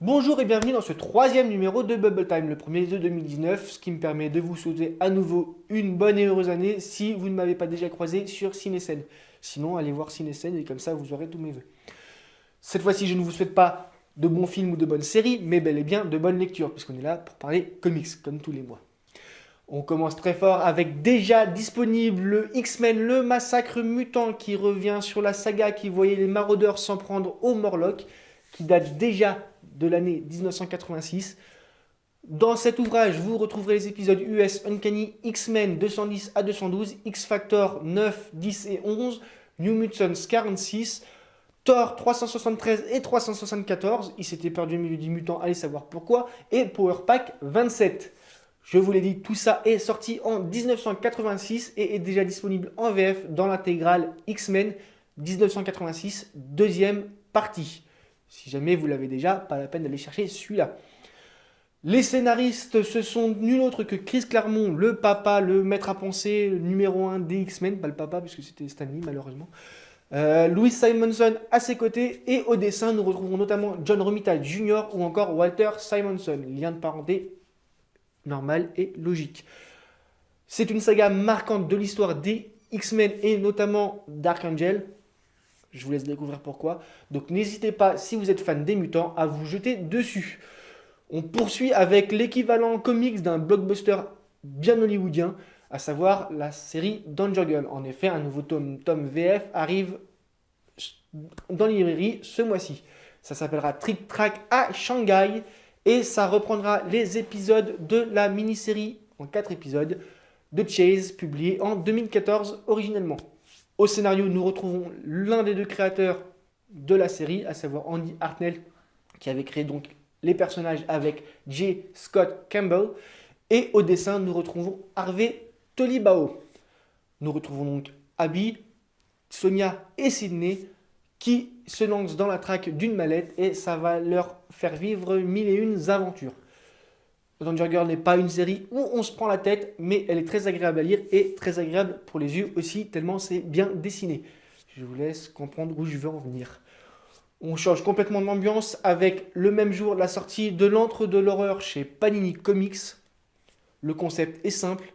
Bonjour et bienvenue dans ce troisième numéro de Bubble Time, le premier de 2019, ce qui me permet de vous souhaiter à nouveau une bonne et heureuse année si vous ne m'avez pas déjà croisé sur CinéScène. Sinon, allez voir CinéScène et comme ça vous aurez tous mes vœux. Cette fois-ci, je ne vous souhaite pas de bons films ou de bonnes séries, mais bel et bien de bonnes lectures, puisqu'on est là pour parler comics, comme tous les mois. On commence très fort avec déjà disponible le X-Men, le massacre mutant qui revient sur la saga qui voyait les maraudeurs s'en prendre aux Morlocks, qui date déjà de l'année 1986. Dans cet ouvrage, vous retrouverez les épisodes US Uncanny X-Men 210 à 212, X-Factor 9, 10 et 11, New Mutants 46, Thor 373 et 374, il s'était perdu au milieu des mutants, allez savoir pourquoi, et Power Pack 27. Je vous l'ai dit, tout ça est sorti en 1986 et est déjà disponible en VF dans l'intégrale X-Men 1986, deuxième partie. Si jamais vous l'avez déjà, pas la peine d'aller chercher celui-là. Les scénaristes, ce sont nul autre que Chris Claremont, le papa, le maître à penser, le numéro 1 des X-Men, pas le papa puisque c'était Stan Lee malheureusement. Louis Simonson à ses côtés, et au dessin nous retrouvons notamment John Romita Jr. ou encore Walter Simonson, lien de parenté normal et logique. C'est une saga marquante de l'histoire des X-Men et notamment Dark Angel. Je vous laisse découvrir pourquoi. Donc n'hésitez pas, si vous êtes fan des mutants, à vous jeter dessus. On poursuit avec l'équivalent comics d'un blockbuster bien hollywoodien, à savoir la série Danger Girl. En effet, un nouveau tome VF arrive dans les librairies ce mois-ci. Ça s'appellera Trick Track à Shanghai et ça reprendra les épisodes de la mini-série en 4 épisodes de Chase, publiée en 2014 originellement. Au scénario, nous retrouvons l'un des deux créateurs de la série, à savoir Andy Hartnell, qui avait créé donc les personnages avec J. Scott Campbell. Et au dessin, nous retrouvons Harvey Tolibao. Nous retrouvons donc Abby, Sonia et Sydney qui se lancent dans la traque d'une mallette et ça va leur faire vivre mille et une aventures. Danger Girl n'est pas une série où on se prend la tête, mais elle est très agréable à lire et très agréable pour les yeux aussi, tellement c'est bien dessiné. Je vous laisse comprendre où je veux en venir. On change complètement d'ambiance avec le même jour la sortie de l'Antre de l'horreur chez Panini Comics. Le concept est simple.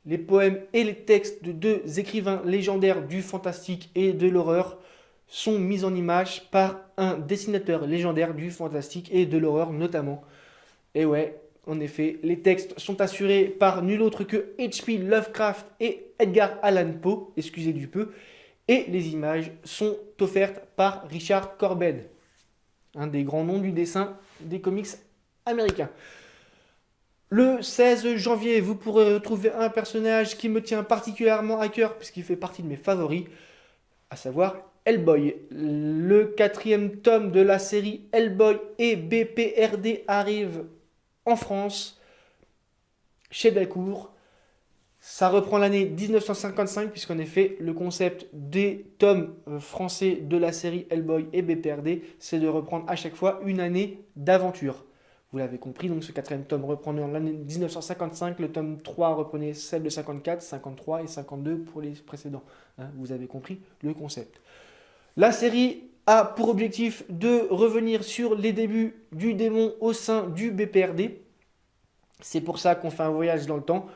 Les poèmes et les textes de deux écrivains légendaires du fantastique et de l'horreur sont mis en image par un dessinateur légendaire du fantastique et de l'horreur notamment. Et ouais, en effet, les textes sont assurés par nul autre que H.P. Lovecraft et Edgar Allan Poe, excusez du peu, et les images sont offertes par Richard Corben, un des grands noms du dessin des comics américains. Le 16 janvier, vous pourrez retrouver un personnage qui me tient particulièrement à cœur puisqu'il fait partie de mes favoris, à savoir Hellboy. Le 4e tome de la série Hellboy et BPRD arrive en France, chez Delcourt. Ça reprend l'année 1955, puisqu'en effet, le concept des tomes français de la série Hellboy et BPRD, c'est de reprendre à chaque fois une année d'aventure. Vous l'avez compris, donc ce 4e tome reprenait en l'année 1955, le tome 3 reprenait celle de 54, 53 et 52 pour les précédents. Vous avez compris le concept. La série a pour objectif de revenir sur les débuts du démon au sein du BPRD. C'est pour ça qu'on fait un voyage dans le temps.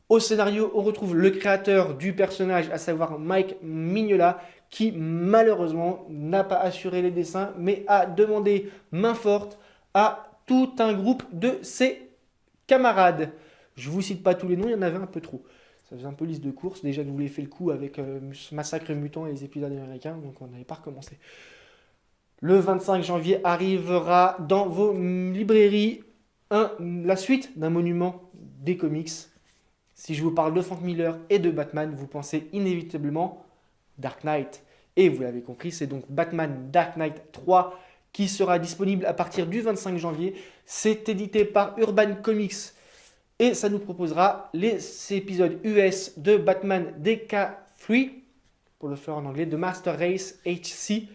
Au scénario, on retrouve le créateur du personnage, à savoir Mike Mignola, qui malheureusement n'a pas assuré les dessins, mais a demandé main forte à tout un groupe de ses camarades. Je ne vous cite pas tous les noms, il y en avait un peu trop. Ça faisait un peu liste de courses. Déjà, je vous l'ai fait le coup avec Massacre Mutant et les épisodes américains, donc on n'avait pas recommencé. Le 25 janvier arrivera dans vos librairies la suite d'un monument des comics. Si je vous parle de Frank Miller et de Batman, vous pensez inévitablement Dark Knight. Et vous l'avez compris, c'est donc Batman Dark Knight 3 qui sera disponible à partir du 25 janvier. C'est édité par Urban Comics et ça nous proposera les épisodes US de Batman DK3 pour le faire en anglais, de Master Race HC.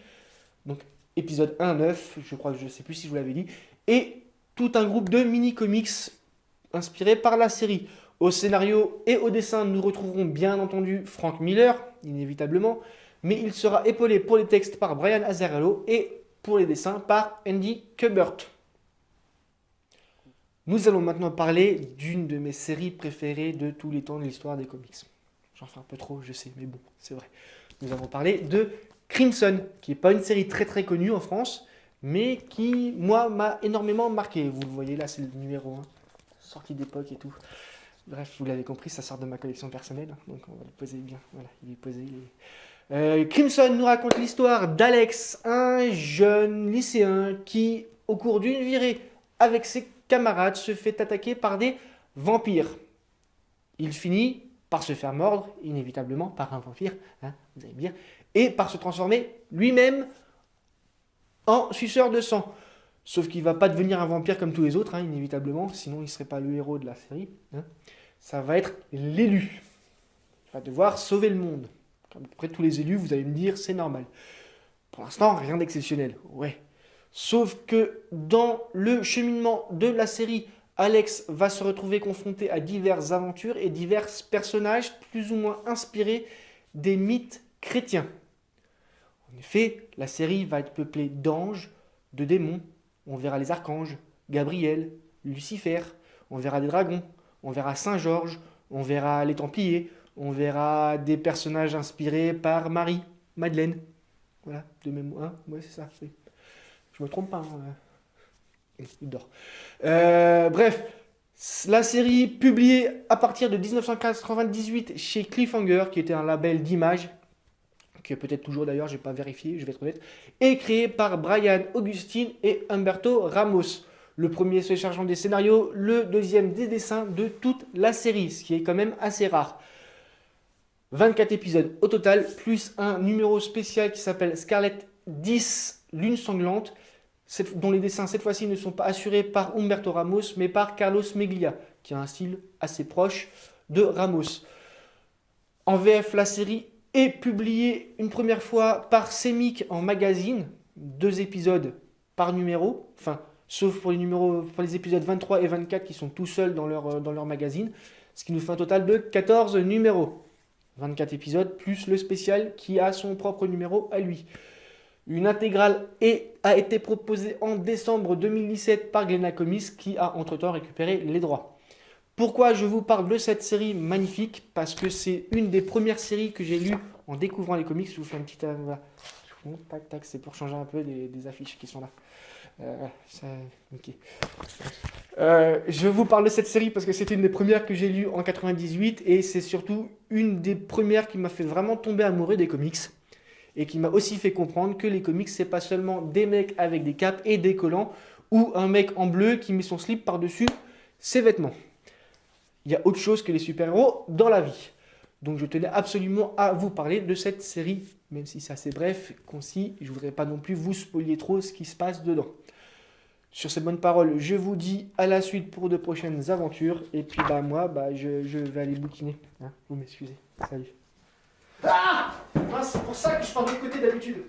Donc épisode 1-9, je crois, je ne sais plus si je vous l'avais dit. Et tout un groupe de mini-comics inspirés par la série. Au scénario et au dessin, nous retrouverons bien entendu Frank Miller, inévitablement, mais il sera épaulé pour les textes par Brian Azzarello et pour les dessins par Andy Kubert. Nous allons maintenant parler d'une de mes séries préférées de tous les temps de l'histoire des comics. J'en fais un peu trop, je sais, mais bon, c'est vrai. Nous allons parler de Crimson, qui n'est pas une série très très connue en France, mais qui, moi, m'a énormément marqué. Vous le voyez là, c'est le numéro 1, sortie d'époque et tout. Bref, vous l'avez compris, ça sort de ma collection personnelle, donc on va le poser bien. Voilà, il est posé. Crimson nous raconte l'histoire d'Alex, un jeune lycéen qui, au cours d'une virée avec ses camarades, se fait attaquer par des vampires. Il finit par se faire mordre, inévitablement, par un vampire, hein, vous allez me dire, et par se transformer lui-même en suceur de sang. Sauf qu'il ne va pas devenir un vampire comme tous les autres, hein, inévitablement, sinon il ne serait pas le héros de la série. Hein. Ça va être l'élu. Il va devoir sauver le monde. Comme à peu près tous les élus, vous allez me dire, c'est normal. Pour l'instant, rien d'exceptionnel. Ouais. Sauf que dans le cheminement de la série, Alex va se retrouver confronté à diverses aventures et divers personnages plus ou moins inspirés des mythes chrétiens. En effet, la série va être peuplée d'anges, de démons. On verra les archanges, Gabriel, Lucifer, on verra des dragons, on verra Saint-Georges, on verra les Templiers, on verra des personnages inspirés par Marie, Madeleine. Voilà, de mémoire. Hein, ouais, c'est ça. Oui. Je me trompe pas. Hein. Il dort. Bref, la série publiée à partir de 1998 chez Cliffhanger, qui était un label d'images, qui est peut-être toujours d'ailleurs, je n'ai pas vérifié, je vais être honnête, est créé par Brian Augustine et Humberto Ramos. Le premier se chargeant des scénarios, le deuxième des dessins de toute la série, ce qui est quand même assez rare. 24 épisodes au total, plus un numéro spécial qui s'appelle Scarlet 10, Lune sanglante, dont les dessins cette fois-ci ne sont pas assurés par Humberto Ramos, mais par Carlos Meglia, qui a un style assez proche de Ramos. En VF, la série est publiée une première fois par Semic en magazine, 2 épisodes par numéro, enfin, sauf pour les épisodes 23 et 24 qui sont tout seuls dans leur magazine, ce qui nous fait un total de 14 numéros. 24 épisodes, plus le spécial qui a son propre numéro à lui. Une intégrale a été proposée en décembre 2017 par Glénat Comics qui a entre-temps récupéré les droits. Pourquoi je vous parle de cette série magnifique? Parce que c'est une des premières séries que j'ai lues en découvrant les comics. Je vous fais un petit... voilà. Tac, tac, c'est pour changer un peu des affiches qui sont là. Okay. Je vous parle de cette série parce que c'est une des premières que j'ai lues en 98 et c'est surtout une des premières qui m'a fait vraiment tomber amoureux des comics et qui m'a aussi fait comprendre que les comics c'est pas seulement des mecs avec des capes et des collants ou un mec en bleu qui met son slip par-dessus ses vêtements. Il y a autre chose que les super-héros dans la vie. Donc je tenais absolument à vous parler de cette série, même si c'est assez bref, concis, je ne voudrais pas non plus vous spoiler trop ce qui se passe dedans. Sur ces bonnes paroles, je vous dis à la suite pour de prochaines aventures. Et puis moi, je vais aller bouquiner. Hein, vous m'excusez. Salut. Ah, c'est pour ça que je parle de l'autre côté d'habitude.